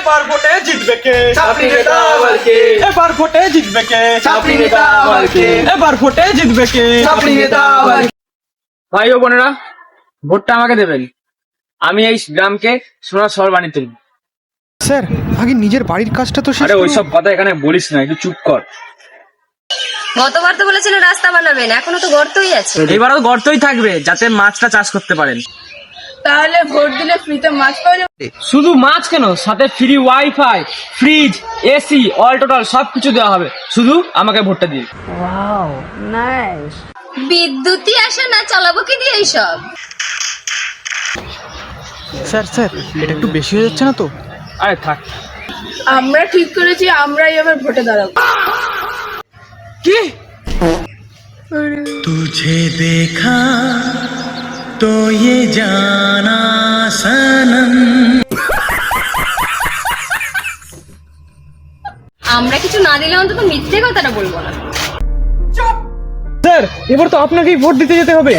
এবার ভোটে জিতবে কে? ছাত্রী নেতা বলকে, এবার ভোটে জিতবে কে? ছাত্রী নেতা বলকে, এবার ভোটে জিতবে কে? ছাত্রী নেতা বলকে। ভাই ও বোনেরা, ভোটটা আমাকে দেবেন। আমি এই গ্রামকে সোনার শহর বানিয়ে তুলব। স্যার আগে নিজের বাড়ির কাজটা তো শেষ আরে করুন। ওইসব কথা এখানে বলিস না, একটু চুপ কর। গতবার তো বলেছিলেন রাস্তা বানাবেন, এখনো তো গর্তই আছে। এবারও গর্তই থাকবে যাতে মাছটা চাষ করতে পারেন। তাহলে ভোট দিলে ফ্রিতে মাছ পাওয়া যাবে। শুধু মাছ কেন, সাথে free wifi, fridge, AC, all total সবকিছু দেওয়া হবে। শুধু আমাকে ভোটটা দিন। বিদ্যুৎই আসে না, চালাবো কি দিয়ে এইসব? স্যার স্যার এটা একটু বেশি হয়ে যাচ্ছে না তো? আরে থাক। আমরা ঠিক করেছি আমরাই এবার ভোটে দাঁড়াবো। কি? तुझे देखा तो ये जाना सनम। আমরা কিছু না দিলে অন্তত মিথ্যে কথাটা বলবো না। স্যার এবার তো আপনাকেই ভোট দিতে যেতে হবে।